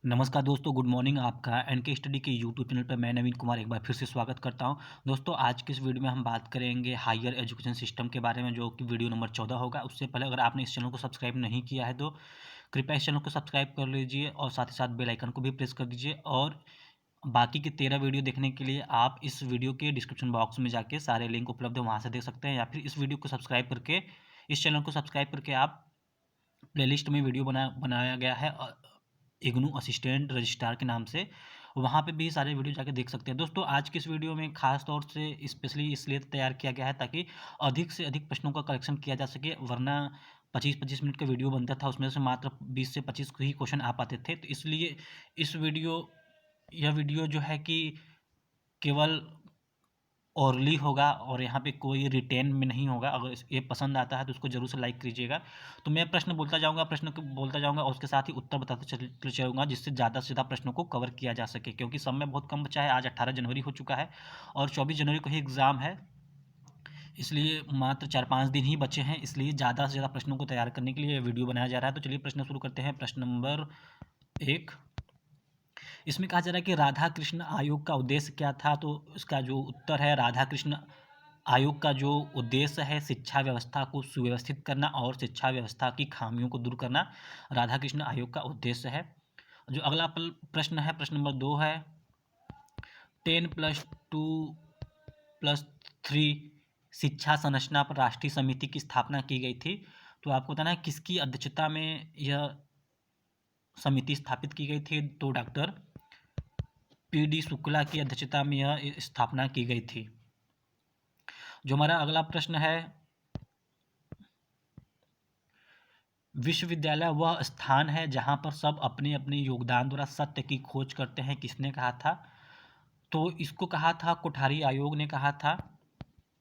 नमस्कार दोस्तों, good morning. आपका एनके स्टडी के यूट्यूब चैनल पर मैं नवीन कुमार एक बार फिर से स्वागत करता हूं। दोस्तों, आज की इस वीडियो में हम बात करेंगे हायर एजुकेशन सिस्टम के बारे में, जो कि वीडियो नंबर 14 होगा। उससे पहले अगर आपने इस चैनल को सब्सक्राइब नहीं किया है तो कृपया इस चैनल को सब्सक्राइब कर लीजिए और साथ ही साथ बेल आइकन को भी प्रेस कर दीजिए। और बाकी के 13 वीडियो देखने के लिए आप इस वीडियो के डिस्क्रिप्शन बॉक्स में जाके सारे लिंक उपलब्ध है, वहाँ से देख सकते हैं, या फिर इस वीडियो को सब्सक्राइब करके इस चैनल को सब्सक्राइब करके आप प्लेलिस्ट में वीडियो बनाया गया है इग्नू असिस्टेंट रजिस्ट्रार के नाम से, वहाँ पे भी सारे वीडियो जाके देख सकते हैं। दोस्तों, आज की इस वीडियो में खास तौर से स्पेशली इसलिए तैयार किया गया है ताकि अधिक से अधिक प्रश्नों का कलेक्शन किया जा सके, वरना 25-25 मिनट का वीडियो बनता था, उसमें से मात्र 20 से 25 ही क्वेश्चन आ पाते थे। तो इसलिए इस वीडियो यह वीडियो जो है कि केवल ओरली होगा और यहाँ पे कोई रिटेन में नहीं होगा। अगर ये पसंद आता है तो उसको जरूर से लाइक कीजिएगा। तो मैं प्रश्न बोलता जाऊँगा, प्रश्न को बोलता जाऊँगा और उसके साथ ही उत्तर बताते चलूँगा, जिससे ज़्यादा से ज़्यादा प्रश्नों को कवर किया जा सके, क्योंकि समय बहुत कम बचा है। आज 18 जनवरी हो चुका है और 24 जनवरी को ही एग्ज़ाम है, इसलिए मात्र 4-5 दिन ही बचे हैं। इसलिए ज़्यादा से ज़्यादा प्रश्नों को तैयार करने के लिए वीडियो बनाया जा रहा है। तो चलिए प्रश्न शुरू करते हैं। प्रश्न नंबर 1, इसमें कहा जा रहा है कि राधा कृष्ण आयोग का उद्देश्य क्या था। तो इसका जो उत्तर है, राधा कृष्ण आयोग का जो उद्देश्य है शिक्षा व्यवस्था को सुव्यवस्थित करना और शिक्षा व्यवस्था की खामियों को दूर करना राधा कृष्ण आयोग का उद्देश्य है। जो अगला प्रश्न है, प्रश्न नंबर 2 है, 10+2+3 शिक्षा संरचना पर राष्ट्रीय समिति की स्थापना की गई थी। तो आपको बताना है किसकी अध्यक्षता में यह समिति स्थापित की गई थी। तो डॉक्टर पी.डी. शुक्ला की अध्यक्षता में यह स्थापना की गई थी। जो हमारा अगला प्रश्न है, विश्वविद्यालय वह स्थान है जहाँ पर सब अपने अपने योगदान द्वारा सत्य की खोज करते हैं, किसने कहा था। तो इसको कहा था कोठारी आयोग ने कहा था।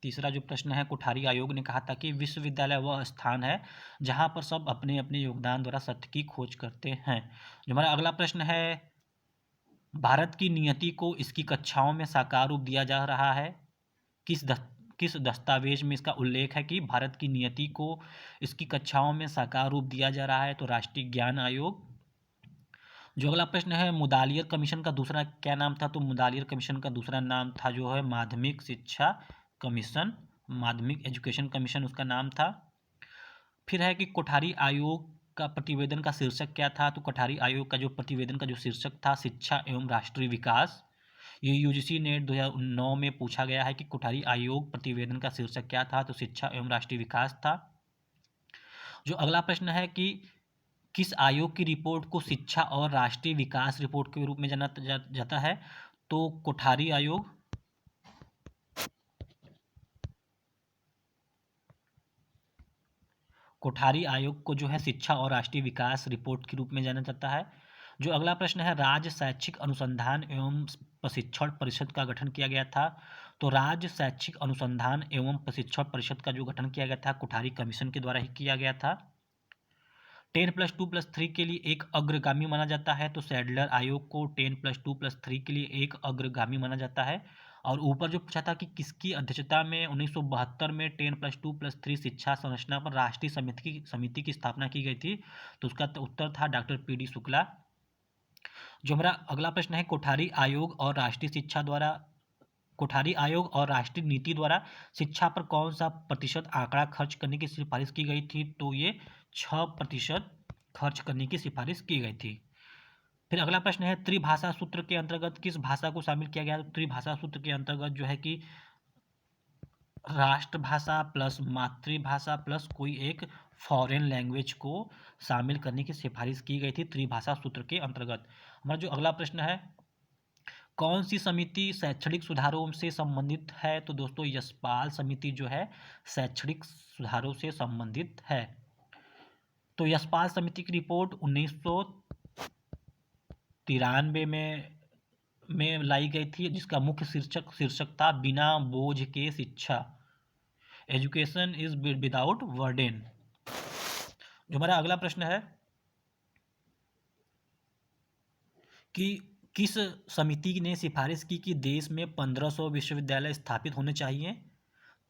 तीसरा जो प्रश्न है, कोठारी आयोग ने कहा था कि विश्वविद्यालय वह स्थान है जहाँ पर सब अपने अपने योगदान द्वारा सत्य की खोज करते हैं। जो हमारा अगला प्रश्न है, भारत की नियति को इसकी कक्षाओं में साकार रूप दिया जा रहा है, किस किस दस्तावेज में इसका उल्लेख है कि भारत की नियति को इसकी कक्षाओं में साकार रूप दिया जा रहा है। तो राष्ट्रीय ज्ञान आयोग। जो अगला प्रश्न है, मुदालियर कमीशन का दूसरा क्या नाम था। तो मुदालियर कमीशन का दूसरा नाम था जो है माध्यमिक शिक्षा कमीशन, माध्यमिक एजुकेशन कमीशन उसका नाम था। फिर है कि कोठारी आयोग का प्रतिवेदन का शीर्षक क्या था। तो कोठारी आयोग का जो प्रतिवेदन का जो शीर्षक था, शिक्षा एवं राष्ट्रीय विकास। ये यूजीसी नेट 2009 में पूछा गया है कि कोठारी आयोग प्रतिवेदन का शीर्षक क्या था। तो शिक्षा एवं राष्ट्रीय विकास था। जो अगला प्रश्न है कि किस आयोग की रिपोर्ट को शिक्षा और राष्ट्रीय विकास रिपोर्ट के रूप में जाना जाता है। तो कोठारी आयोग। कोठारी आयोग को जो है शिक्षा और राष्ट्रीय विकास रिपोर्ट के रूप में जाना जाता है। जो अगला प्रश्न है, राज्य शैक्षिक अनुसंधान एवं प्रशिक्षण परिषद का गठन किया गया था। तो राज्य शैक्षिक अनुसंधान एवं प्रशिक्षण परिषद का जो गठन किया गया था, कोठारी कमीशन के द्वारा ही किया गया था। 10+2+3 के लिए एक अग्रगामी माना जाता है। तो सैडलर आयोग को 10+2+3 के लिए एक अग्रगामी माना जाता है। और ऊपर जो पूछा था कि किसकी अध्यक्षता में 1972 में 10+2+3 शिक्षा संरचना पर राष्ट्रीय समिति की स्थापना की गई थी। तो उसका उत्तर था डॉक्टर पी.डी. शुक्ला। जो हमारा अगला प्रश्न है, कोठारी आयोग और राष्ट्रीय नीति द्वारा शिक्षा पर कौन सा प्रतिशत आंकड़ा खर्च करने की सिफारिश की गई थी। तो ये 6% खर्च करने की सिफारिश की गई थी। फिर अगला प्रश्न है, त्रिभाषा सूत्र के अंतर्गत किस भाषा को शामिल किया गया। त्रिभाषा सूत्र के अंतर्गत जो है कि राष्ट्रभाषा प्लस मातृभाषा प्लस कोई एक फॉरेन लैंग्वेज को शामिल करने की सिफारिश की गई थी त्रिभाषा सूत्र के अंतर्गत। हमारा जो अगला प्रश्न है, कौन सी समिति शैक्षणिक सुधारों से संबंधित है। तो दोस्तों, यशपाल समिति जो है शैक्षणिक सुधारों से संबंधित है। तो यशपाल समिति की रिपोर्ट 1993 में लाई गई थी, जिसका मुख्य शीर्षक था बिना बोझ के शिक्षा, एजुकेशन इज विदाउट वर्डेन। जो हमारा अगला प्रश्न है कि किस समिति ने सिफारिश की कि देश में 1500 विश्वविद्यालय स्थापित होने चाहिए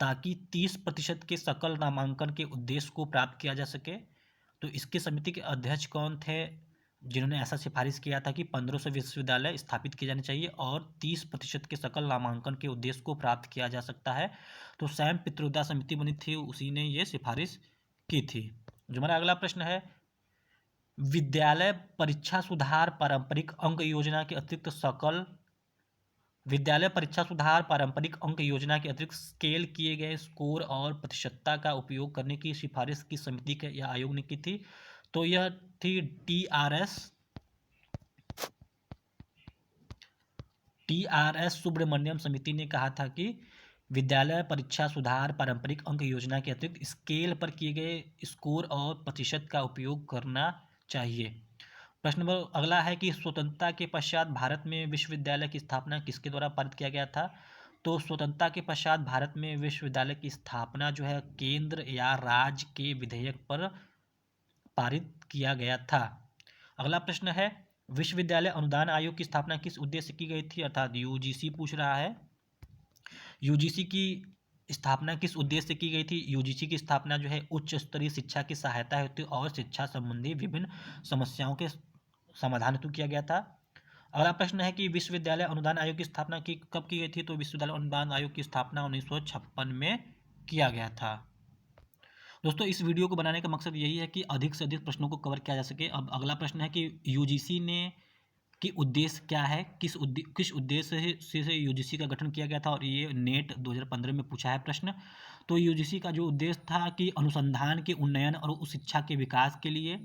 ताकि 30% के सकल नामांकन के उद्देश्य को प्राप्त किया जा सके। तो इसके समिति के अध्यक्ष कौन थे। जिन्होंने ऐसा सिफारिश किया था कि 1500 विश्वविद्यालय स्थापित किए जाने चाहिए और 30% के सकल नामांकन के उद्देश्य को प्राप्त किया जा सकता है। तो सैम पित्रोदा समिति बनी थी, उसी ने ये सिफारिश की थी। जो हमारा अगला प्रश्न है, विद्यालय परीक्षा सुधार पारंपरिक अंक योजना के अतिरिक्त सकल विद्यालय परीक्षा सुधार पारंपरिक अंक योजना के अतिरिक्त स्केल किए गए स्कोर और प्रतिशतता का उपयोग करने की सिफारिश किस समिति के या आयोग ने की थी? तो यह थी टीआरएस सुब्रमण्यम समिति ने कहा था कि विद्यालय परीक्षा सुधार पारंपरिक अंक योजना के अतिरिक्त स्केल पर किए गए स्कोर और प्रतिशत का उपयोग करना चाहिए। प्रश्न नंबर अगला है कि स्वतंत्रता के पश्चात भारत में विश्वविद्यालय की स्थापना किसके द्वारा पारित किया गया था? तो स्वतंत्रता के पश्चात भारत में विश्वविद्यालय की स्थापना जो है केंद्र या राज्य के विधेयक पर पारित किया गया था। अगला प्रश्न है, विश्वविद्यालय अनुदान आयोग की स्थापना किस उद्देश्य से की गई थी? अर्थात यूजीसी पूछ रहा है। यूजीसी की स्थापना किस उद्देश्य से की गई थी? यूजीसी की स्थापना जो है उच्च स्तरीय शिक्षा की सहायता हेतु और शिक्षा संबंधी विभिन्न समस्याओं के समाधान हेतु किया गया था। अगला प्रश्न है कि विश्वविद्यालय अनुदान आयोग की स्थापना कब की गई थी? तो विश्वविद्यालय अनुदान आयोग की स्थापना 1956 में किया गया था। दोस्तों, इस वीडियो को बनाने का मकसद यही है कि अधिक से अधिक प्रश्नों को कवर किया जा सके। अब अगला प्रश्न है कि यूजीसी ने कि उद्देश्य क्या है, किस उद्देश्य से यूजीसी का गठन किया गया था, और ये नेट 2015 में पूछा है प्रश्न। तो यूजीसी का जो उद्देश्य था कि अनुसंधान के उन्नयन और उच्च शिक्षा के विकास के लिए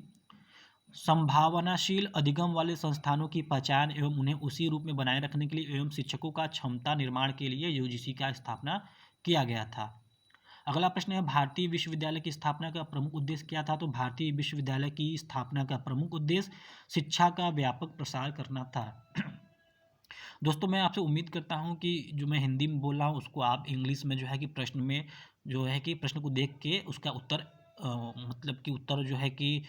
संभावनाशील अधिगम वाले संस्थानों की पहचान एवं उन्हें उसी रूप में बनाए रखने के लिए एवं शिक्षकों का क्षमता निर्माण के लिए यूजीसी का स्थापना किया गया था। अगला प्रश्न है, भारतीय विश्वविद्यालय की स्थापना का प्रमुख उद्देश्य क्या था? तो भारतीय विश्वविद्यालय की स्थापना का प्रमुख उद्देश्य शिक्षा का व्यापक प्रसार करना था। दोस्तों, मैं आपसे उम्मीद करता हूं कि जो मैं हिंदी में बोल रहा हूं उसको आप इंग्लिश में जो है कि प्रश्न में जो है कि प्रश्न को देख के उसका उत्तर मतलब कि उत्तर जो है कि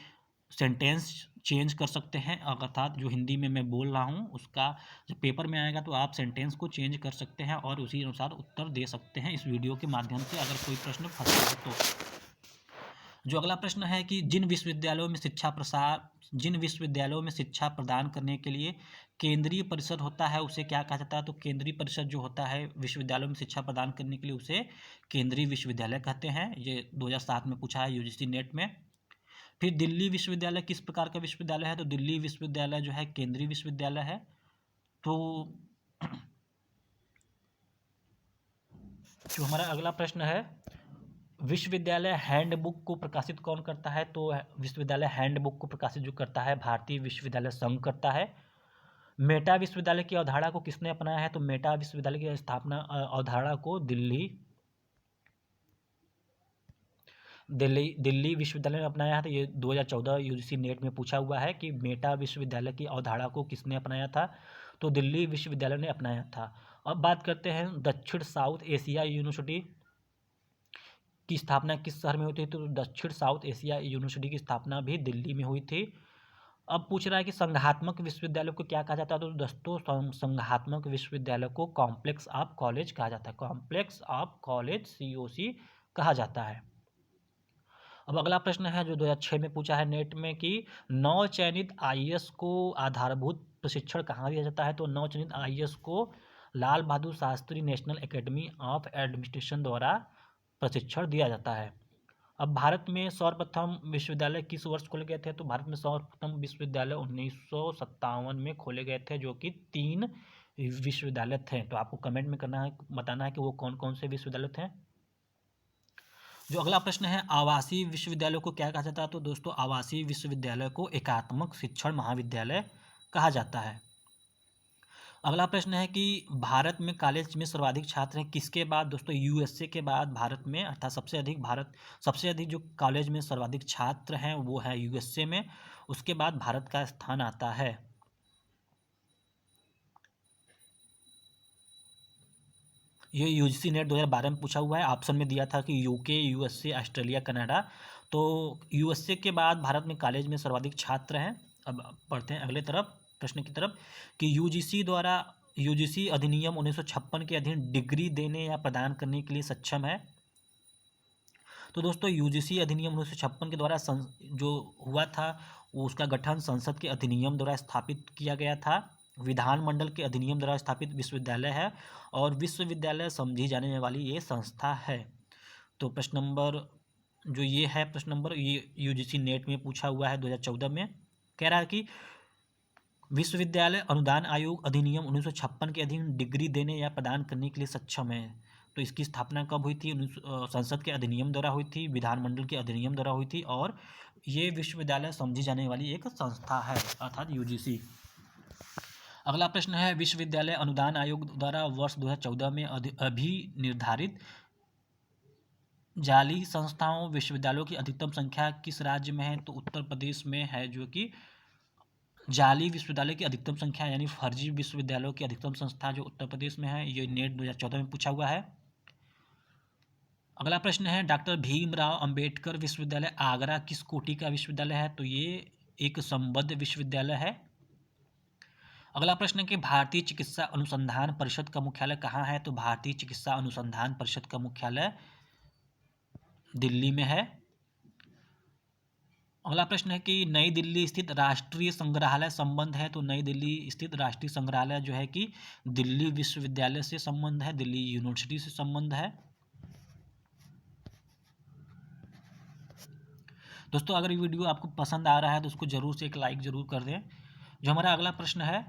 सेंटेंस चेंज कर सकते हैं। अर्थात जो हिंदी में मैं बोल रहा हूँ उसका जब पेपर में आएगा तो आप सेंटेंस को चेंज कर सकते हैं और उसी अनुसार उत्तर दे सकते हैं इस वीडियो के माध्यम से, अगर कोई प्रश्न फंसा हो तो। जो अगला प्रश्न है कि जिन विश्वविद्यालयों में शिक्षा प्रदान करने के लिए केंद्रीय परिषद होता है उसे क्या कहा जाता है? तो केंद्रीय परिषद जो होता है विश्वविद्यालयों में शिक्षा प्रदान करने के लिए उसे केंद्रीय विश्वविद्यालय कहते हैं। ये 2007 में पूछा है यूजीसी नेट में। फिर दिल्ली विश्वविद्यालय किस प्रकार का विश्वविद्यालय है? तो दिल्ली विश्वविद्यालय जो है केंद्रीय विश्वविद्यालय है। तो जो हमारा अगला प्रश्न है, विश्वविद्यालय हैंडबुक को प्रकाशित कौन करता है? तो विश्वविद्यालय हैंडबुक को प्रकाशित जो करता है भारतीय विश्वविद्यालय संघ करता है। मेटा विश्वविद्यालय की अवधारणा को किसने अपनाया है? तो मेटा विश्वविद्यालय की स्थापना अवधारणा को दिल्ली विश्वविद्यालय ने अपनाया था। ये 2014 यूजीसी नेट में पूछा हुआ है कि मेटा विश्वविद्यालय की अवधारणा को किसने अपनाया था? तो दिल्ली विश्वविद्यालय ने अपनाया था। अब बात करते हैं दक्षिण साउथ एशिया यूनिवर्सिटी की स्थापना किस शहर में हुई थी? तो दक्षिण साउथ एशिया यूनिवर्सिटी की स्थापना भी दिल्ली में हुई थी। अब पूछ रहा है कि संघात्मक विश्वविद्यालय को क्या कहा जाता है? तो दोस्तों, संघात्मक विश्वविद्यालय को कॉम्प्लेक्स ऑफ कॉलेज कहा जाता है। कॉम्प्लेक्स ऑफ कॉलेज COC कहा जाता है। अब अगला प्रश्न है जो 2006 में पूछा है नेट में कि नवचयनित IAS को आधारभूत प्रशिक्षण कहाँ दिया जाता है? तो नवचयनित IAS को Lal Bahadur Shastri national academy of administration द्वारा प्रशिक्षण दिया जाता है। अब भारत में सर्वप्रथम विश्वविद्यालय किस वर्ष खोले गए थे? तो भारत में सर्वप्रथम विश्वविद्यालय 1957 में खोले गए थे, जो कि 3 विश्वविद्यालय थे। तो आपको कमेंट में बताना है कि वो कौन कौन से विश्वविद्यालय थे। जो अगला प्रश्न है, आवासीय विश्वविद्यालय को क्या कहा जाता है? तो दोस्तों, आवासीय विश्वविद्यालय को एकात्मक शिक्षण महाविद्यालय कहा जाता है। अगला प्रश्न है कि भारत में कॉलेज में सर्वाधिक छात्र हैं किसके बाद? दोस्तों, USA के बाद भारत में अर्थात सबसे अधिक जो कॉलेज में सर्वाधिक छात्र हैं वो है USA में, उसके बाद भारत का स्थान आता है। ये यूजीसी नेट 2012 में पूछा हुआ है। ऑप्शन में दिया था कि UK, USA, ऑस्ट्रेलिया, कनाडा। तो USA के बाद भारत में कॉलेज में सर्वाधिक छात्र हैं। अब पढ़ते हैं अगले प्रश्न की तरफ कि यूजीसी अधिनियम 1956 के अधीन डिग्री देने या प्रदान करने के लिए सक्षम है। तो दोस्तों, यूजीसी अधिनियम 1956 के द्वारा जो हुआ था वो उसका गठन संसद के अधिनियम द्वारा स्थापित किया गया था। विधानमंडल के अधिनियम द्वारा स्थापित विश्वविद्यालय है और विश्वविद्यालय समझी जाने वाली ये संस्था है। तो प्रश्न नंबर जो ये है, प्रश्न नंबर ये यूजीसी नेट में पूछा हुआ है 2014 में। कह रहा है कि विश्वविद्यालय अनुदान आयोग अधिनियम 1956 के अधीन डिग्री देने या प्रदान करने के लिए सक्षम है। तो इसकी स्थापना कब हुई थी? संसद के अधिनियम द्वारा हुई थी, विधानमंडल के अधिनियम द्वारा हुई थी और ये विश्वविद्यालय समझी जाने वाली एक संस्था है, अर्थात यूजीसी। अगला प्रश्न है, विश्वविद्यालय अनुदान आयोग द्वारा वर्ष 2014 में अभी निर्धारित जाली संस्थाओं विश्वविद्यालयों की अधिकतम संख्या किस राज्य में है? तो उत्तर प्रदेश में है, जो कि जाली विश्वविद्यालय की अधिकतम संख्या यानी फर्जी विश्वविद्यालयों की अधिकतम संख्या जो उत्तर प्रदेश में है। ये नेट 2014 में पूछा हुआ है। अगला प्रश्न है, डॉक्टर भीमराव अंबेडकर विश्वविद्यालय आगरा किस कोटि का विश्वविद्यालय है? तो ये एक संबद्ध विश्वविद्यालय है। अगला प्रश्न है कि भारतीय चिकित्सा अनुसंधान परिषद का मुख्यालय कहाँ है? तो भारतीय चिकित्सा अनुसंधान परिषद का मुख्यालय दिल्ली में है। अगला प्रश्न है कि नई दिल्ली स्थित राष्ट्रीय संग्रहालय संबंध है? तो नई दिल्ली स्थित राष्ट्रीय संग्रहालय जो है कि दिल्ली विश्वविद्यालय से संबंध है, दिल्ली यूनिवर्सिटी से संबंध है। दोस्तों अगर ये वीडियो आपको पसंद आ रहा है तो उसको जरूर से एक लाइक जरूर कर दें। जो हमारा अगला प्रश्न है,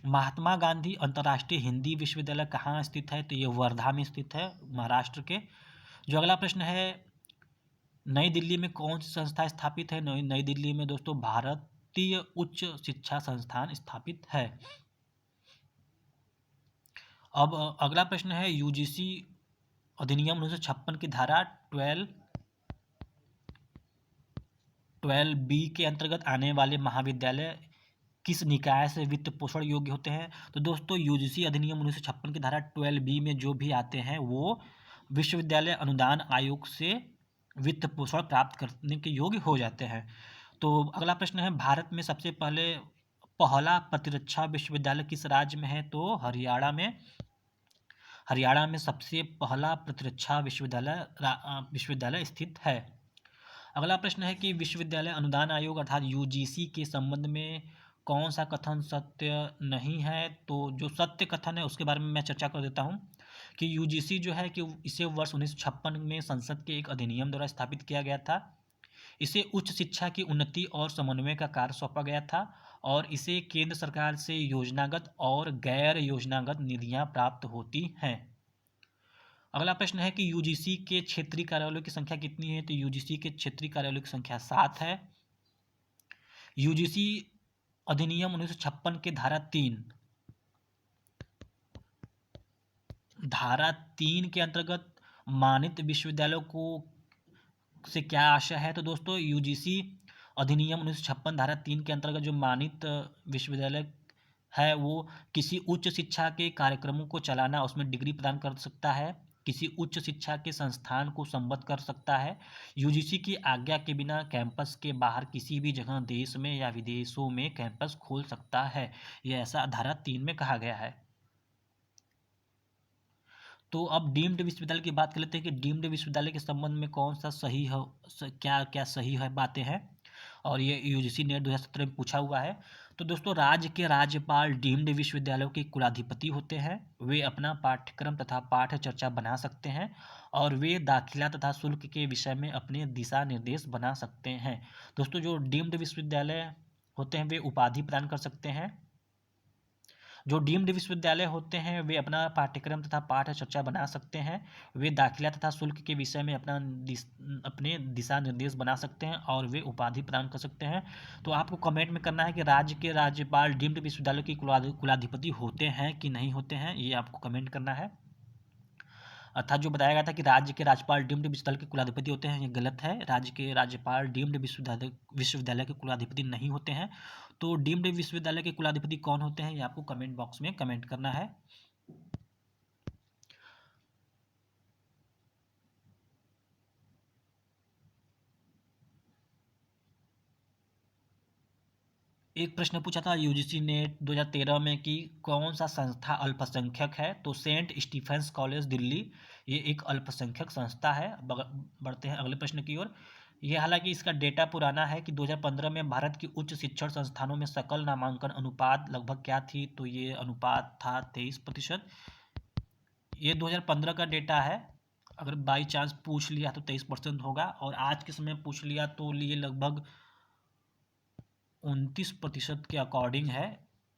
महात्मा गांधी अंतर्राष्ट्रीय हिंदी विश्वविद्यालय कहाँ स्थित है? तो ये वर्धा में स्थित है, महाराष्ट्र के। जो अगला प्रश्न है, नई दिल्ली में कौन सी संस्था स्थापित है? नई दिल्ली में दोस्तों भारतीय उच्च शिक्षा संस्थान स्थापित है। अब अगला प्रश्न है, यूजीसी अधिनियम 1956 की धारा 12B के अंतर्गत आने वाले महाविद्यालय किस निकाय से वित्त पोषण योग्य होते हैं? तो दोस्तों यूजीसी अधिनियम 1956 की धारा 12B में जो भी आते हैं वो विश्वविद्यालय अनुदान आयोग से वित्त पोषण प्राप्त करने के योग्य हो जाते हैं। तो अगला प्रश्न है, भारत में सबसे पहला प्रतिरक्षा विश्वविद्यालय किस राज्य में है? तो हरियाणा में सबसे पहला प्रतिरक्षा विश्वविद्यालय स्थित है। अगला प्रश्न है कि विश्वविद्यालय अनुदान आयोग अर्थात यूजीसी के संबंध में कौन सा कथन सत्य नहीं है? तो जो सत्य कथन है उसके बारे में मैं चर्चा कर देता हूँ कि यूजीसी जो है कि इसे वर्ष 1956 में संसद के एक अधिनियम द्वारा स्थापित किया गया था। इसे उच्च शिक्षा की उन्नति और समन्वय का कार्य सौंपा गया था और इसे केंद्र सरकार से योजनागत और गैर योजनागत निधियां प्राप्त होती हैं। अगला प्रश्न है कि यूजीसी के क्षेत्रीय कार्यालयों की संख्या कितनी है? तो यूजीसी के क्षेत्रीय कार्यालयों की संख्या 7 है। यूजीसी अधिनियम 1956 के धारा 3 के अंतर्गत मानित विश्वविद्यालयों को से क्या आशय है? तो दोस्तों यूजीसी अधिनियम 1956 धारा 3 के अंतर्गत जो मानित विश्वविद्यालय है वो किसी उच्च शिक्षा के कार्यक्रमों को चलाना, उसमें डिग्री प्रदान कर सकता है, किसी उच्च शिक्षा के संस्थान को संबद्ध कर सकता है, यूजीसी की आज्ञा के बिना कैंपस के बाहर किसी भी जगह देश में या विदेशों में कैंपस खोल सकता है। यह ऐसा धारा 3 में कहा गया है। तो अब डीम्ड विश्वविद्यालय की बात कर लेते हैं कि डीम्ड विश्वविद्यालय के संबंध में कौन सा सही है, क्या क्या सही है बातें हैं, और ये यूजीसी नेट 2017 में पूछा हुआ है। तो दोस्तों राज्य के राज्यपाल डीम्ड विश्वविद्यालयों के कुलाधिपति होते हैं। वे अपना पाठ्यक्रम तथा पाठ्य चर्चा बना सकते हैं और वे दाखिला तथा शुल्क के विषय में अपने दिशा निर्देश बना सकते हैं। दोस्तों जो डीम्ड विश्वविद्यालय होते हैं वे उपाधि प्रदान कर सकते हैं। जो डीम्ड विश्वविद्यालय होते हैं वे अपना पाठ्यक्रम तथा पाठ्य चर्चा बना सकते हैं, वे दाखिला तथा शुल्क के विषय में अपने दिशा निर्देश बना सकते हैं और वे उपाधि प्रदान कर सकते हैं। तो आपको कमेंट में करना है कि राज्य के राज्यपाल डीम्ड विश्वविद्यालय की कुलाधिपति होते हैं कि नहीं होते हैं, ये आपको कमेंट करना है। अर्थात जो बताया गया था कि राज्य के राज्यपाल डीम्ड विश्वविद्यालय के कुलाधिपति होते हैं, ये गलत है। राज्य के राज्यपाल डीम्ड विश्वविद्यालय के कुलाधिपति नहीं होते हैं। तो डीम्ड विश्वविद्यालय के कुलाधिपति कौन होते हैं, ये आपको कमेंट बॉक्स में कमेंट करना है। एक प्रश्न पूछा था यूजीसी नेट 2013 में कि कौन सा संस्था अल्पसंख्यक है? तो सेंट स्टीफेंस कॉलेज दिल्ली ये एक अल्पसंख्यक संस्था है। बढ़ते हैं अगले प्रश्न की ओर। ये हालांकि इसका डेटा पुराना है कि 2015 में भारत की उच्च शिक्षण संस्थानों में सकल नामांकन अनुपात लगभग क्या थी, तो ये अनुपात था 23%। ये 2015 का डेटा है। अगर बाई चांस पूछ लिया तो 23% होगा, और आज के समय पूछ लिया तो ये लगभग 29% के अकॉर्डिंग है।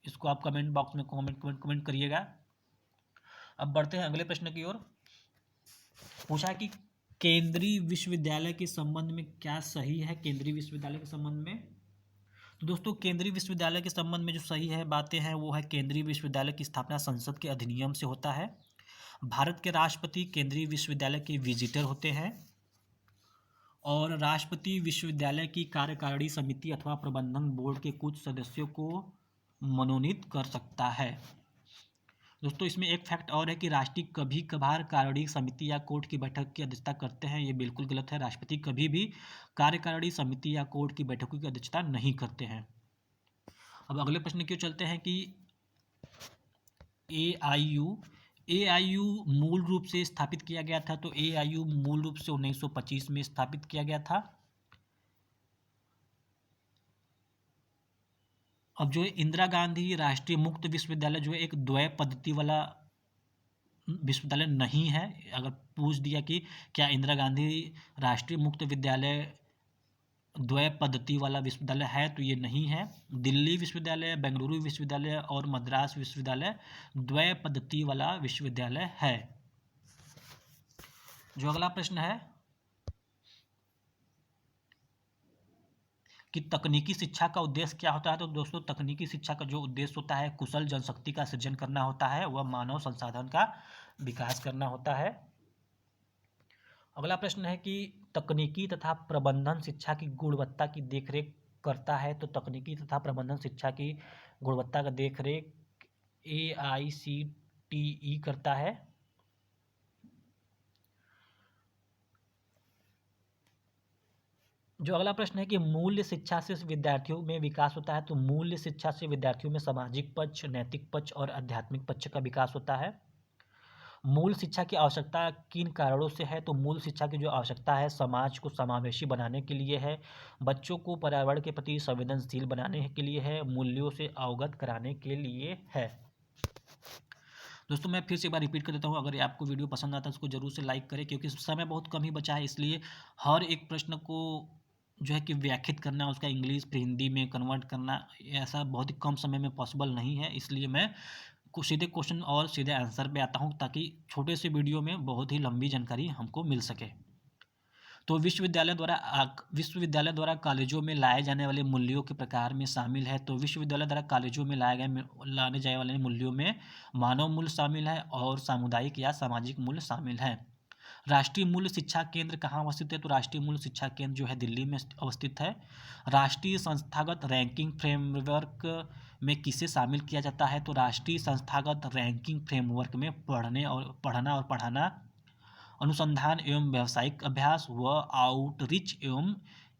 इसको आप कमेंट बॉक्स में कमेंट करिएगा। अब बढ़ते हैं अगले प्रश्न की ओर। पूछा है कि केंद्रीय विश्वविद्यालय के संबंध में क्या सही है। केंद्रीय विश्वविद्यालय के संबंध में, तो दोस्तों केंद्रीय विश्वविद्यालय के संबंध में जो सही है बातें हैं वो है, केंद्रीय विश्वविद्यालय की स्थापना संसद के अधिनियम से होता है। भारत के राष्ट्रपति केंद्रीय विश्वविद्यालय के विजिटर होते हैं, और राष्ट्रपति विश्वविद्यालय की कार्यकारिणी समिति अथवा प्रबंधन बोर्ड के कुछ सदस्यों को मनोनीत कर सकता है। दोस्तों इसमें एक फैक्ट और है कि राष्ट्रपति कभी कभार कार्यकारिणी समिति या कोर्ट की बैठक की अध्यक्षता करते हैं। ये बिल्कुल गलत है। राष्ट्रपति कभी भी कार्यकारिणी समिति या कोर्ट की बैठकों की अध्यक्षता नहीं करते हैं। अब अगले प्रश्न की ओर चलते हैं कि एआईयू मूल रूप से स्थापित किया गया था। तो एआईयू मूल रूप से 1925 में स्थापित किया गया था। अब जो है इंदिरा गांधी राष्ट्रीय मुक्त विश्वविद्यालय जो है एक द्वय पद्धति वाला विश्वविद्यालय नहीं है। अगर पूछ दिया कि क्या इंदिरा गांधी राष्ट्रीय मुक्त विद्यालय द्वय पद्धति वाला विश्वविद्यालय है, तो ये नहीं है। दिल्ली विश्वविद्यालय, बेंगलुरु विश्वविद्यालय और मद्रास विश्वविद्यालय द्वय पद्धति वाला विश्वविद्यालय है। जो अगला प्रश्न है कि तकनीकी शिक्षा का उद्देश्य क्या होता है। तो दोस्तों तकनीकी शिक्षा का जो उद्देश्य होता है कुशल जनशक्ति का सृजन करना होता है, वह मानव संसाधन का विकास करना होता है। अगला प्रश्न है कि तकनीकी तथा प्रबंधन शिक्षा की गुणवत्ता की देखरेख करता है। तो तकनीकी तथा प्रबंधन शिक्षा की गुणवत्ता का देखरेख AICTE करता है। जो अगला प्रश्न है कि मूल्य शिक्षा से विद्यार्थियों में विकास होता है। तो मूल्य शिक्षा से विद्यार्थियों में सामाजिक पक्ष, नैतिक पक्ष और आध्यात्मिक पक्ष का विकास होता है। मूल शिक्षा की आवश्यकता किन कारणों से है। तो मूल शिक्षा की जो आवश्यकता है समाज को समावेशी बनाने के लिए है, बच्चों को पर्यावरण के प्रति संवेदनशील बनाने के लिए है, मूल्यों से अवगत कराने के लिए है। दोस्तों मैं फिर से एक बार रिपीट कर देता हूँ, अगर आपको वीडियो पसंद आता है उसको जरूर से लाइक करें, क्योंकि समय बहुत कम ही बचा है, इसलिए हर एक प्रश्न को जो है कि व्याख्यात करना, उसका इंग्लिश फिर हिंदी में कन्वर्ट करना, ऐसा बहुत ही कम समय में पॉसिबल नहीं है। इसलिए मैं सीधे क्वेश्चन और सीधे आंसर पे आता हूँ, ताकि छोटे से वीडियो में बहुत ही लंबी जानकारी हमको मिल सके। तो विश्वविद्यालय द्वारा कॉलेजों में लाए जाने वाले मूल्यों के प्रकार में शामिल है। तो विश्वविद्यालय द्वारा कॉलेजों में लाने जाने वाले मूल्यों में मानव मूल्य शामिल है और सामुदायिक या सामाजिक मूल्य शामिल है। राष्ट्रीय मूल्य शिक्षा केंद्र कहाँ अवस्थित है। तो राष्ट्रीय मूल्य शिक्षा केंद्र जो है दिल्ली में अवस्थित है। राष्ट्रीय संस्थागत रैंकिंग फ्रेमवर्क में किसे शामिल किया जाता है। तो राष्ट्रीय संस्थागत रैंकिंग फ्रेमवर्क में पढ़ना और पढ़ाना, अनुसंधान एवं व्यावसायिक अभ्यास व आउटरीच एवं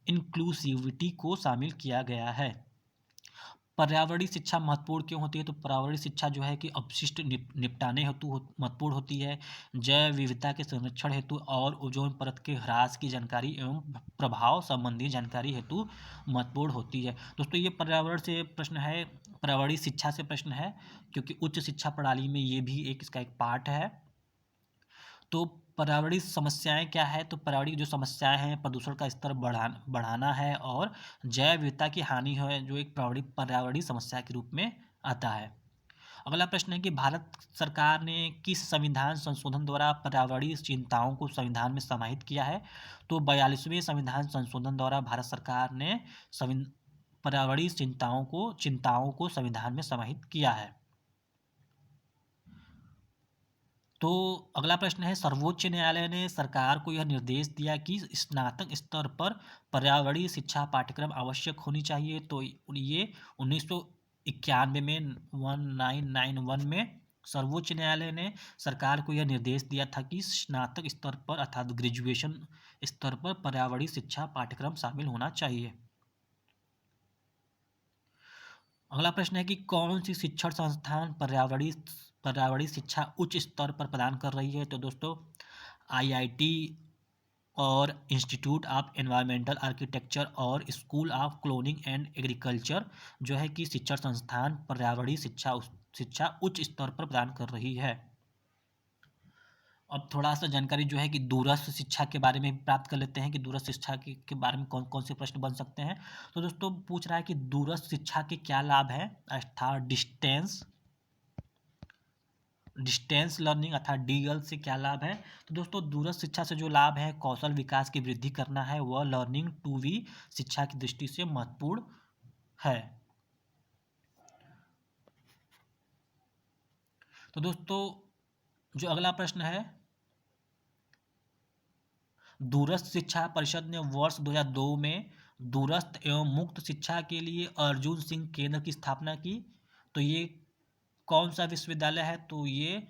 इंक्लूसिविटी को शामिल किया गया है। पर्यावरणीय शिक्षा महत्वपूर्ण क्यों होती है। तो पर्यावरणीय शिक्षा जो है कि अपशिष्ट निपटाने हेतु महत्वपूर्ण होती है, जैव विविधता के संरक्षण हेतु और ओजोन परत के ह्रास की जानकारी एवं प्रभाव संबंधी जानकारी हेतु महत्वपूर्ण होती है। दोस्तों ये पर्यावरण से प्रश्न है, पर्यावरणीय शिक्षा से प्रश्न है, क्योंकि उच्च शिक्षा प्रणाली में ये भी इसका एक पार्ट है। तो पर्यावरणीय समस्याएं क्या है। तो पर्यावरणीय जो समस्याएं हैं, प्रदूषण का स्तर बढ़ाना है और जैव विविधता की हानि है, जो एक पर्यावरणीय समस्या के रूप में आता है। अगला प्रश्न है कि भारत सरकार ने किस संविधान संशोधन द्वारा पर्यावरणीय चिंताओं को संविधान में समाहित किया है। तो 42वें संविधान संशोधन द्वारा भारत सरकार ने पर्यावरणीय चिंताओं को संविधान में समाहित किया है। तो अगला प्रश्न है, सर्वोच्च न्यायालय ने सरकार को यह निर्देश दिया कि स्नातक स्तर पर पर्यावरणीय शिक्षा पाठ्यक्रम आवश्यक होनी चाहिए। तो ये 1991 में 1991 में सर्वोच्च न्यायालय ने सरकार को यह निर्देश दिया था कि स्नातक स्तर पर अर्थात ग्रेजुएशन स्तर पर पर्यावरणीय शिक्षा पाठ्यक्रम शामिल होना चाहिए। अगला प्रश्न है कि कौन सी शिक्षण संस्थान पर्यावरणीय शिक्षा उच्च स्तर पर प्रदान कर रही है। तो दोस्तों IIT और इंस्टीट्यूट ऑफ एनवायरमेंटल आर्किटेक्चर और school of cloning and agriculture जो है कि शिक्षण संस्थान पर्यावरणीय शिक्षा उच्च स्तर पर प्रदान कर रही है। अब थोड़ा सा जानकारी जो है कि दूरस्थ शिक्षा के बारे में प्राप्त कर लेते हैं कि दूरस्थ शिक्षा के बारे में कौन कौन से प्रश्न बन सकते हैं। तो दोस्तों पूछ रहा है कि दूरस्थ शिक्षा के क्या लाभ है, अर्थात डिस्टेंस लर्निंग अर्थात डीएल से क्या लाभ है। तो दोस्तों दूरस्थ शिक्षा से जो लाभ है कौशल विकास की वृद्धि करना है, वह लर्निंग टू वी शिक्षा की दृष्टि से महत्वपूर्ण है। तो दोस्तों जो अगला प्रश्न है, दूरस्थ शिक्षा परिषद ने वर्ष 2002 में दूरस्थ एवं मुक्त शिक्षा के लिए अर्जुन सिंह केंद्र की स्थापना की। तो ये कौन सा विश्वविद्यालय है, तो ये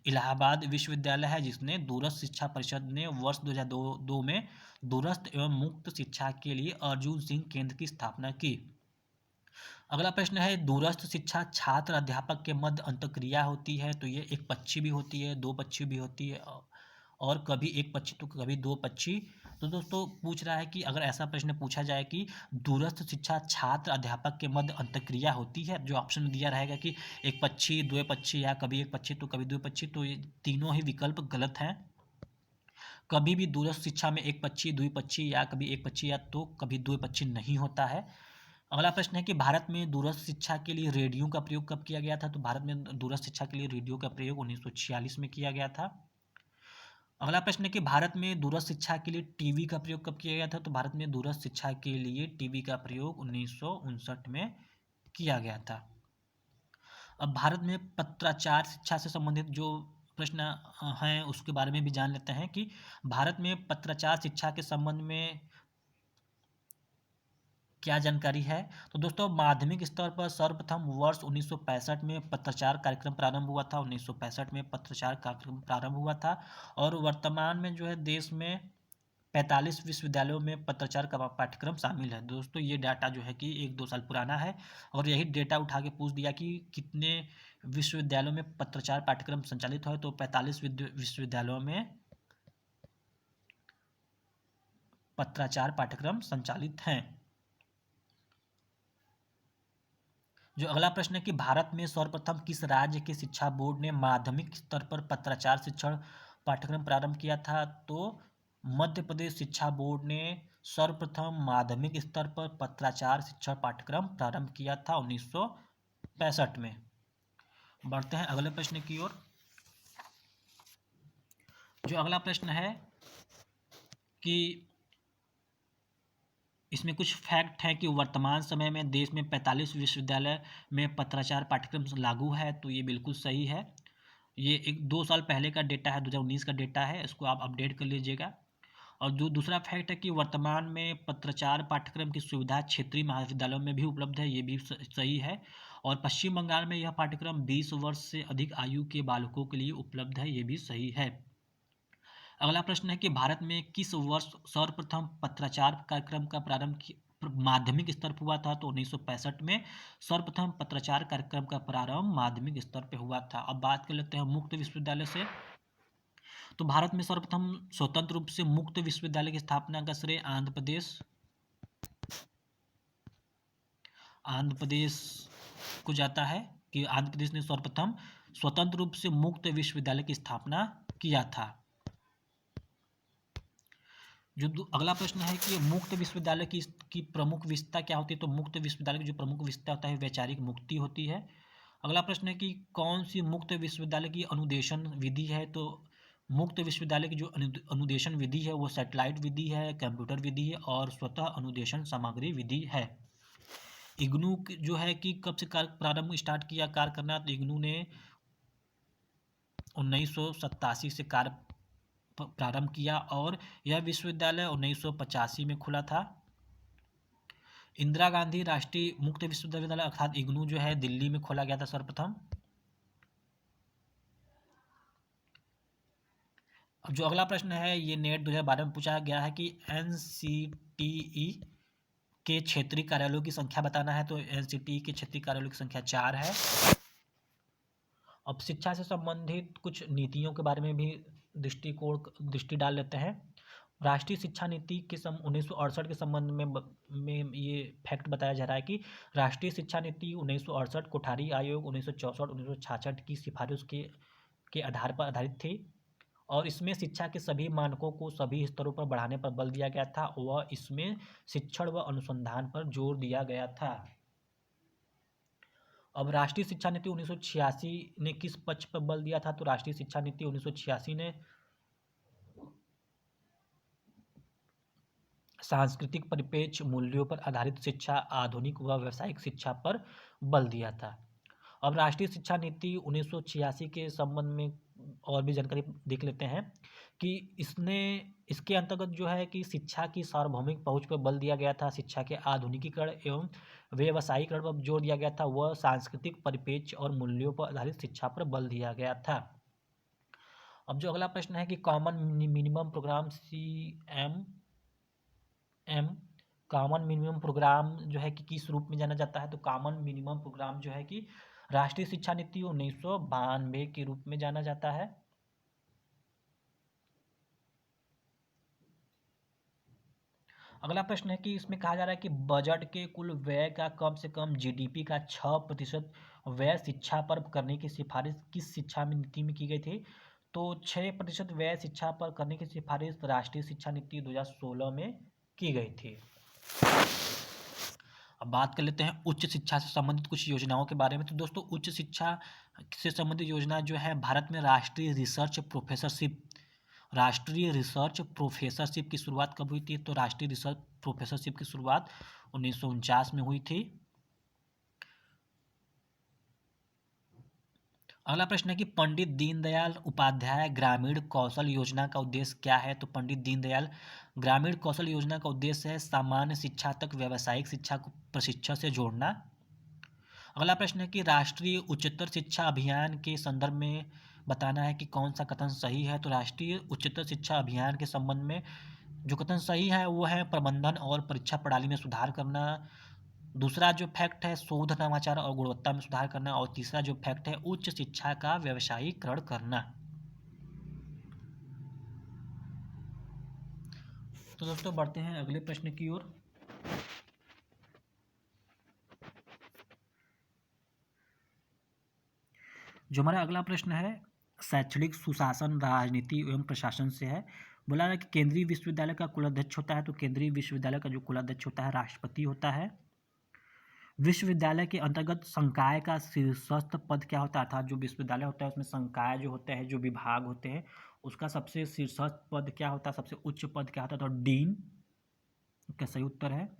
इलाहाबाद विश्वविद्यालय है जिसने दूरस्थ शिक्षा परिषद ने वर्ष 2002 में दूरस्थ एवं मुक्त शिक्षा के लिए अर्जुन सिंह केंद्र की स्थापना की। अगला प्रश्न है, दूरस्थ शिक्षा छात्र अध्यापक के मध्य अंतःक्रिया होती है। तो ये एक पक्षी भी होती है, दो पक्षी भी होती है, और कभी एक पक्षी तो कभी दो पक्षी। तो दोस्तों पूछ रहा है कि अगर ऐसा प्रश्न पूछा जाए कि दूरस्थ शिक्षा छात्र अध्यापक के मध्य अंतःक्रिया होती है, जो ऑप्शन में दिया रहेगा कि एक पक्षी, दो पक्षी या कभी एक पक्षी तो कभी दो पक्षी, तो ये तीनों ही विकल्प गलत हैं। कभी भी दूरस्थ शिक्षा में एक पक्षी, द्विपक्षी या कभी एक पक्षी या तो कभी दो पक्षी नहीं होता है। अगला प्रश्न है कि भारत में दूरस्थ शिक्षा के लिए रेडियो का प्रयोग कब किया गया था। तो भारत में दूरस्थ शिक्षा के लिए रेडियो का प्रयोग 1946 में किया गया था। अगला प्रश्न है कि भारत में दूरस्थ शिक्षा के लिए टीवी का प्रयोग कब किया गया था। तो भारत में दूरस्थ शिक्षा के लिए टीवी का प्रयोग 1959 में किया गया था। अब भारत में पत्राचार शिक्षा से संबंधित जो प्रश्न हैं उसके बारे में भी जान लेते हैं कि भारत में पत्राचार शिक्षा के संबंध में क्या जानकारी है। तो दोस्तों माध्यमिक स्तर पर सर्वप्रथम वर्ष 1965 में पत्राचार कार्यक्रम प्रारंभ हुआ था। 1965 में पत्राचार कार्यक्रम प्रारंभ हुआ था और वर्तमान में जो है देश में 45 विश्वविद्यालयों में पत्राचार का पाठ्यक्रम शामिल है। दोस्तों ये डाटा जो है कि 1-2 साल पुराना है और यही डेटा उठा के पूछ दिया कि कितने विश्वविद्यालयों में पत्राचार पाठ्यक्रम संचालित है। तो 45 विश्वविद्यालयों में पत्राचार पाठ्यक्रम संचालित हैं। जो अगला प्रश्न है कि भारत में सर्वप्रथम किस राज्य के शिक्षा बोर्ड ने माध्यमिक स्तर पर पत्राचार शिक्षण पाठ्यक्रम प्रारंभ किया था। तो मध्य प्रदेश शिक्षा बोर्ड ने सर्वप्रथम माध्यमिक स्तर पर पत्राचार शिक्षण पाठ्यक्रम प्रारंभ किया था 1965 में। बढ़ते हैं अगले प्रश्न की ओर। जो अगला प्रश्न है कि इसमें कुछ फैक्ट है कि वर्तमान समय में देश में 45 विश्वविद्यालय में पत्राचार पाठ्यक्रम लागू है। तो ये बिल्कुल सही है। ये एक 2 साल पहले का डेटा है, 2019 का डेटा है, इसको आप अपडेट कर लीजिएगा। और जो दूसरा फैक्ट है कि वर्तमान में पत्राचार पाठ्यक्रम की सुविधा क्षेत्रीय महाविद्यालयों में भी उपलब्ध है, ये भी सही है। और पश्चिम बंगाल में यह पाठ्यक्रम 20 वर्ष से अधिक आयु के बालकों के लिए उपलब्ध है, ये भी सही है। अगला प्रश्न है कि भारत में किस वर्ष सर्वप्रथम पत्राचार कार्यक्रम का प्रारंभ माध्यमिक स्तर पर हुआ था। तो 1965 में सर्वप्रथम पत्राचार कार्यक्रम का प्रारंभ माध्यमिक स्तर पर हुआ था। अब बात कर लेते हैं मुक्त विश्वविद्यालय से। तो भारत में सर्वप्रथम स्वतंत्र रूप से मुक्त विश्वविद्यालय की स्थापना का श्रेय आंध्र प्रदेश को जाता है कि आंध्र प्रदेश ने सर्वप्रथम स्वतंत्र रूप से मुक्त विश्वविद्यालय की स्थापना किया था। जो अगला प्रश्न है कि मुक्त विश्वविद्यालय की प्रमुख विशेषता क्या होती है। तो मुक्त विश्वविद्यालय की जो प्रमुख विशेषता होता है वैचारिक मुक्ति होती है। अगला प्रश्न है कि कौन सी मुक्त विश्वविद्यालय की अनुदेशन विधि है। तो मुक्त विश्वविद्यालय की जो अनुदेशन विधि है वो सैटेलाइट विधि है, कंप्यूटर विधि है और स्वतः अनुदेशन सामग्री विधि है। इग्नू जो है कि कब से प्रारंभ स्टार्ट किया कार्य करना। तो इग्नू ने 1987 से कार्य प्रारंभ किया और यह विश्वविद्यालय 1985 में खुला था। इंदिरा गांधी राष्ट्रीय मुक्त विश्वविद्यालय अर्थात इग्नू जो है दिल्ली में खोला गया था सर्वप्रथम। अब जो अगला प्रश्न है ये नेट 2012 में पूछा गया है कि एनसीटीई के क्षेत्रीय कार्यालयों की संख्या बताना है। तो एनसीटीई के क्षेत्रीय कार्यालयों की संख्या 4 है। अब शिक्षा से संबंधित कुछ नीतियों के बारे में भी दृष्टि डाल लेते हैं। राष्ट्रीय शिक्षा नीति के 1968 के संबंध में ये फैक्ट बताया जा रहा है कि राष्ट्रीय शिक्षा नीति 1968 कोठारी आयोग 1964 1966 की सिफारिश के आधार पर आधारित थी और इसमें शिक्षा के सभी मानकों को सभी स्तरों पर बढ़ाने पर बल दिया गया था। वह इसमें शिक्षण व अनुसंधान पर जोर दिया गया था। अब राष्ट्रीय शिक्षा नीति 1986 ने किस पक्ष पर बल दिया था? तो राष्ट्रीय शिक्षा नीति 1986 ने सांस्कृतिक परिप्रेक्ष्य, मूल्यों पर आधारित शिक्षा, आधुनिक व व्यावसायिक शिक्षा पर बल दिया था। अब राष्ट्रीय शिक्षा नीति 1986 के संबंध में और भी जानकारी देख लेते हैं कि इसके अंतर्गत जो है कि शिक्षा की सार्वभौमिक पहुंच पर बल दिया गया था, शिक्षा के आधुनिकीकरण एवं व्यावसायीकरण पर जोर दिया गया था, वह सांस्कृतिक परिप्रेक्ष्य और मूल्यों पर आधारित शिक्षा पर बल दिया गया था। अब जो अगला प्रश्न है कि common minimum programme common minimum programme जो है कि किस रूप में जाना जाता है? तो कॉमन मिनिमम प्रोग्राम जो है कि राष्ट्रीय शिक्षा नीति 1992 के रूप में जाना जाता है। अगला प्रश्न है कि इसमें कहा जा रहा है कि बजट के कुल व्यय का कम से कम जीडीपी का 6% व्यय शिक्षा पर करने की सिफारिश किस शिक्षा नीति में की गई थी? तो 6% व्यय शिक्षा पर करने की सिफारिश राष्ट्रीय शिक्षा नीति 2016 में की गई थी। अब बात कर लेते हैं उच्च शिक्षा से संबंधित कुछ योजनाओं के बारे में। तो दोस्तों उच्च शिक्षा से संबंधित योजना जो है भारत में राष्ट्रीय रिसर्च प्रोफेसरशिप की शुरुआत कब हुई थी? तो राष्ट्रीय रिसर्च प्रोफेसरशिप की शुरुआत 1949 में हुई थी। अगला प्रश्न है कि पंडित दीनदयाल उपाध्याय ग्रामीण कौशल योजना का उद्देश्य क्या है? तो पंडित दीनदयाल ग्रामीण कौशल योजना का उद्देश्य है सामान्य शिक्षा तक व्यावसायिक शिक्षा को प्रशिक्षण से जोड़ना। अगला प्रश्न है कि राष्ट्रीय उच्चतर शिक्षा अभियान के संदर्भ में बताना है कि कौन सा कथन सही है? तो राष्ट्रीय उच्चतर शिक्षा अभियान के संबंध में जो कथन सही है वो है प्रबंधन और परीक्षा प्रणाली में सुधार करना। दूसरा जो फैक्ट है शोध, नवाचार और गुणवत्ता में सुधार करना। और तीसरा जो फैक्ट है उच्च शिक्षा का व्यवसायीकरण करना। तो दोस्तों बढ़ते हैं अगले प्रश्न की ओर। जो हमारा अगला प्रश्न है शैक्षणिक सुशासन, राजनीति एवं प्रशासन से है। बोला है कि केंद्रीय विश्वविद्यालय का कुलाध्यक्ष होता है। तो केंद्रीय विश्वविद्यालय का जो कुलाध्यक्ष होता है राष्ट्रपति होता है। विश्वविद्यालय के अंतर्गत संकाय का शीर्षस्थ पद क्या होता है? अर्थात जो विश्वविद्यालय होता है उसमें संकाय जो होते हैं, जो विभाग होते हैं, उसका सबसे शीर्षस्थ पद क्या होता है? सबसे उच्च पद क्या होता है? तो डीन का सही उत्तर है।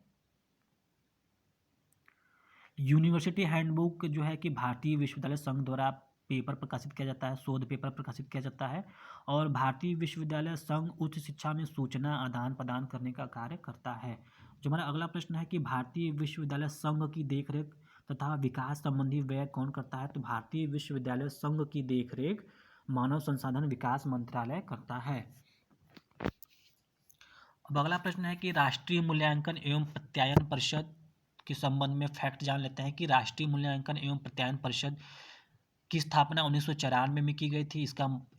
यूनिवर्सिटी हैंडबुक जो है कि भारतीय विश्वविद्यालय संघ द्वारा पेपर प्रकाशित किया जाता है, शोध पेपर प्रकाशित किया जाता है। और भारतीय विश्वविद्यालय संघ उच्च शिक्षा में सूचना आदान प्रदान करने का कार्य करता है। जो हमारा अगला प्रश्न है कि भारतीय विश्वविद्यालय संघ की देखरेख तथा विकास संबंधी व्यय कौन करता है? तो भारतीय विश्वविद्यालय संघ की देखरेख मानव संसाधन विकास मंत्रालय करता है। अब अगला प्रश्न है कि राष्ट्रीय मूल्यांकन एवं प्रत्यायन परिषद के संबंध में फैक्ट जान लेते हैं कि राष्ट्रीय मूल्यांकन एवं प्रत्यायन परिषद की स्थापना 1994 में की गई थी। इस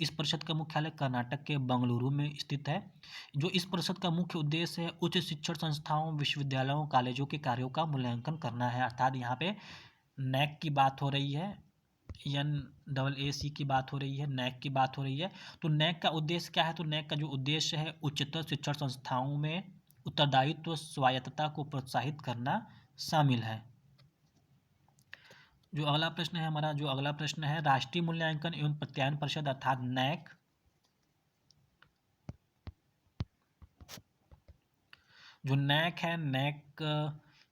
परिषद का मुख्यालय कर्नाटक के बंगलुरु में स्थित है। जो इस परिषद का मुख्य उद्देश्य है उच्च शिक्षण संस्थाओं, विश्वविद्यालयों, कॉलेजों के कार्यों का मूल्यांकन करना है। अर्थात यहाँ पे नैक की बात हो रही है, NAAC की बात हो रही है, नैक की बात हो रही है। तो नैक का उद्देश्य क्या है? तो नैक का जो उद्देश्य है उच्चतर शिक्षण संस्थाओं में उत्तरदायित्व स्वायत्तता को प्रोत्साहित करना शामिल है। जो अगला प्रश्न है राष्ट्रीय मूल्यांकन एवं प्रत्यायन परिषद अर्थात नैक जो नैक है, नैक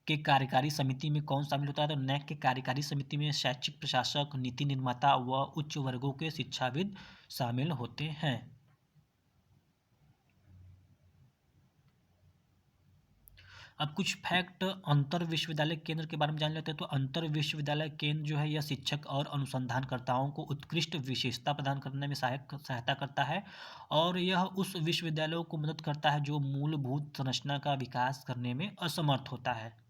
के कार्यकारी समिति में कौन शामिल होता है? तो नैक के कार्यकारी समिति में शैक्षिक प्रशासक, नीति निर्माता व उच्च वर्गों के शिक्षाविद शामिल होते हैं। अब कुछ फैक्ट अंतर विश्वविद्यालय केंद्र के बारे में जान लेते हैं। तो अंतर विश्वविद्यालय केंद्र जो है यह शिक्षक और अनुसंधानकर्ताओं को उत्कृष्ट विशेषता प्रदान करने में सहायता करता है और यह उस विश्वविद्यालयों को मदद करता है जो मूलभूत संरचना का विकास करने में असमर्थ होता है।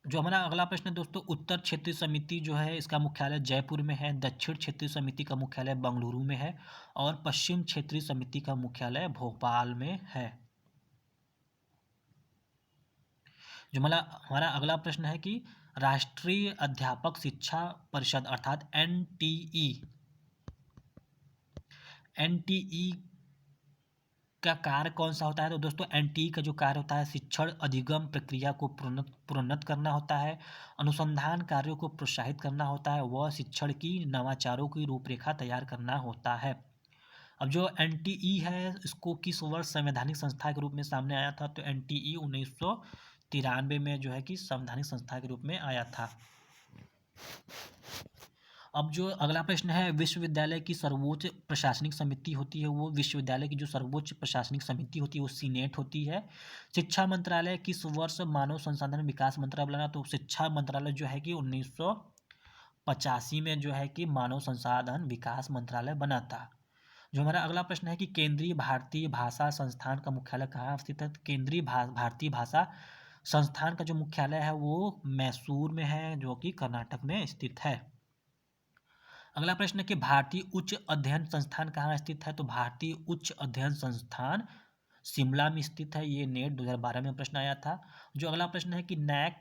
जो हमारा अगला प्रश्न है दोस्तों, उत्तर क्षेत्रीय समिति जो है इसका मुख्यालय जयपुर में है, दक्षिण क्षेत्रीय समिति का मुख्यालय बंगलुरु में है और पश्चिम क्षेत्रीय समिति का मुख्यालय भोपाल में है। जो हमारा हमारा अगला प्रश्न है कि राष्ट्रीय अध्यापक शिक्षा परिषद अर्थात एनटीई का कार्य कौन सा होता है? तो दोस्तों एनटीई का जो कार्य होता है शिक्षण अधिगम प्रक्रिया को प्रोन्नत करना होता है, अनुसंधान कार्यों को प्रोत्साहित करना होता है, वह शिक्षण की नवाचारों की रूपरेखा तैयार करना होता है। अब जो एनटीई है इसको किस वर्ष संवैधानिक संस्था के रूप में सामने आया था? तो एनटीई 1993 में जो है कि संवैधानिक संस्था के रूप में आया था। अब जो अगला प्रश्न है, विश्वविद्यालय की सर्वोच्च प्रशासनिक समिति होती है, वो विश्वविद्यालय की जो सर्वोच्च प्रशासनिक समिति होती है वो सीनेट होती है। शिक्षा मंत्रालय किस वर्ष मानव संसाधन विकास मंत्रालय बना? तो शिक्षा मंत्रालय जो है कि 1985 में जो है कि मानव संसाधन विकास मंत्रालय बना था। जो हमारा अगला प्रश्न है कि केंद्रीय भारतीय भाषा संस्थान का मुख्यालय कहाँ स्थित है? केंद्रीय भारतीय भाषा संस्थान का जो मुख्यालय है वो मैसूर में है, जो कि कर्नाटक में स्थित है। अगला प्रश्न है कि भारतीय उच्च अध्ययन संस्थान कहाँ स्थित है? तो भारतीय उच्च अध्ययन संस्थान शिमला में स्थित है। ये नेट 2012 में प्रश्न आया था। जो अगला प्रश्न है कि नैक,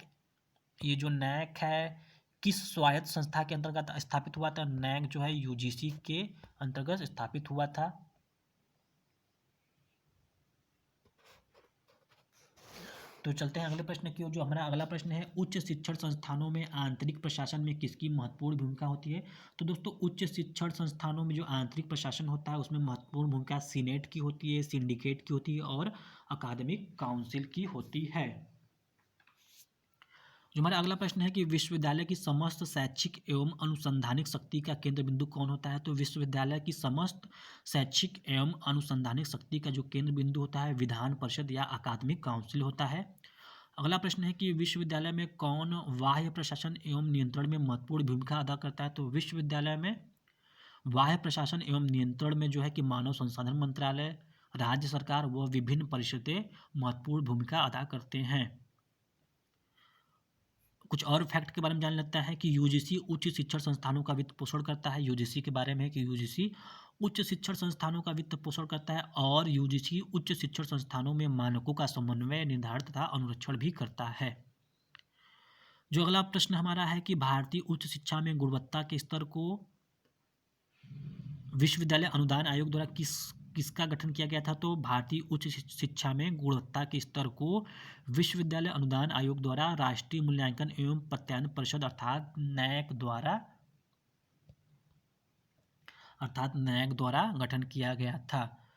ये जो नैक है किस स्वायत्त संस्था के अंतर्गत स्थापित हुआ था? नैक जो है यूजीसी के अंतर्गत स्थापित हुआ था। तो चलते हैं अगले प्रश्न की ओर। जो हमारा अगला प्रश्न है, उच्च शिक्षण संस्थानों में आंतरिक प्रशासन में किसकी महत्वपूर्ण भूमिका होती है? तो दोस्तों उच्च शिक्षण संस्थानों में जो आंतरिक प्रशासन होता है उसमें महत्वपूर्ण भूमिका सीनेट की होती है, सिंडिकेट की होती है और अकादमिक काउंसिल की होती है। जो हमारा अगला प्रश्न है कि विश्वविद्यालय की समस्त शैक्षिक एवं अनुसंधानिक शक्ति का केंद्र बिंदु कौन होता है? तो विश्वविद्यालय की समस्त शैक्षिक एवं अनुसंधानिक शक्ति का जो केंद्र बिंदु होता है विधान परिषद या अकादमिक काउंसिल होता है। अगला प्रश्न है कि विश्वविद्यालय में कौन बाह्य प्रशासन एवं नियंत्रण में महत्वपूर्ण भूमिका अदा करता है? तो विश्वविद्यालय में बाह्य प्रशासन एवं नियंत्रण में जो है कि मानव संसाधन मंत्रालय, राज्य सरकार व विभिन्न परिषदें महत्वपूर्ण भूमिका अदा करते हैं। कुछ और फैक्ट के बारे में जान लेता है कि यूजीसी उच्च शिक्षण संस्थानों का वित्त पोषण करता है। यूजीसी के बारे में है कि यूजीसी उच्च शिक्षण संस्थानों का वित्त पोषण करता है और यूजीसी उच्च शिक्षण संस्थानों में मानकों का समन्वय, निर्धारण तथा अनुरक्षण भी करता है। जो अगला प्रश्न हमारा है कि भारतीय उच्च शिक्षा में गुणवत्ता के स्तर को विश्वविद्यालय अनुदान आयोग द्वारा किसका गठन किया गया था? तो भारतीय उच्च शिक्षा में गुणवत्ता के स्तर को विश्वविद्यालय अनुदान आयोग द्वारा राष्ट्रीय मूल्यांकन एवं प्रत्यायन परिषद अर्थात नैक द्वारा गठन किया गया था।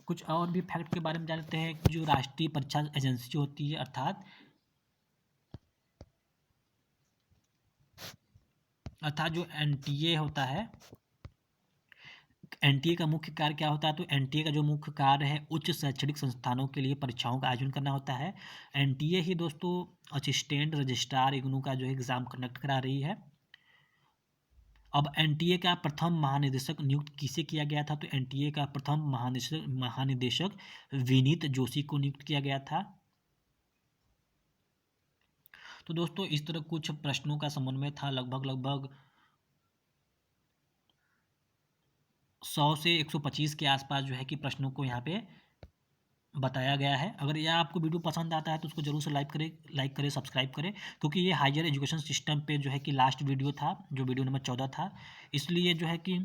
कुछ और भी फैक्ट के बारे में जानते हैं। जो राष्ट्रीय परीक्षा एजेंसी होती है अर्थात जो एनटीए होता है, एनटीए का मुख्य कार्य क्या होता है? तो एनटीए का जो मुख्य कार्य है उच्च शैक्षणिक संस्थानों के लिए परीक्षाओं का आयोजन करना होता है। एनटीए ही दोस्तों असिस्टेंट रजिस्ट्रार इग्नू का जो एग्ज़ाम कंडक्ट करा रही है। अब एनटीए का प्रथम महानिदेशक नियुक्त किसे किया गया था? तो एनटीए का प्रथम महानिदेशक विनीत जोशी को नियुक्त किया गया था। तो दोस्तों इस तरह कुछ प्रश्नों का समन्वय था। लगभग 100 से 125 के आसपास जो है कि प्रश्नों को यहाँ पे बताया गया है। अगर यह आपको वीडियो पसंद आता है तो उसको जरूर से लाइक करें, सब्सक्राइब करें, क्योंकि ये हायर एजुकेशन सिस्टम पे जो है कि लास्ट वीडियो था, जो वीडियो नंबर 14 था। इसलिए जो है कि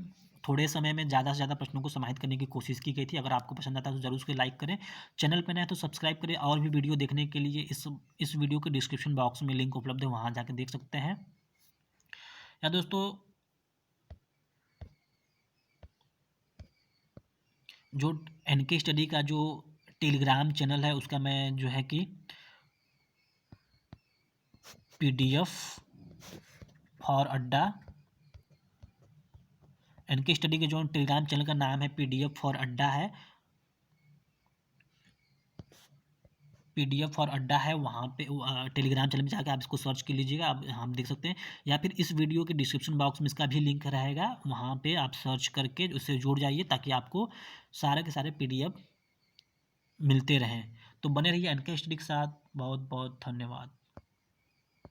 थोड़े समय में ज़्यादा से ज़्यादा प्रश्नों को समाहित करने की कोशिश की गई थी। अगर आपको पसंद आता है तो जरूर उसको लाइक करें, चैनल पर नए तो सब्सक्राइब करें। और भी वीडियो देखने के लिए इस वीडियो के डिस्क्रिप्शन बॉक्स में लिंक उपलब्ध है, वहाँ जाकर देख सकते हैं। या दोस्तों जो एनके स्टडी का जो टेलीग्राम चैनल है उसका मैं जो है कि पीडीएफ फॉर अड्डा, एनके स्टडी के जो टेलीग्राम चैनल का नाम है पीडीएफ फॉर अड्डा है, पीडीएफ फॉर अड्डा है। वहाँ पे टेलीग्राम चैनल में जाकर आप इसको सर्च कर लीजिएगा, आप हम देख सकते हैं। या फिर इस वीडियो के डिस्क्रिप्शन बॉक्स में इसका भी लिंक रहेगा, वहाँ पे आप सर्च करके उससे जुड़ जाइए ताकि आपको सारे के सारे पीडीएफ मिलते रहें। तो बने रहिए एनके स्टडी के साथ। बहुत बहुत धन्यवाद।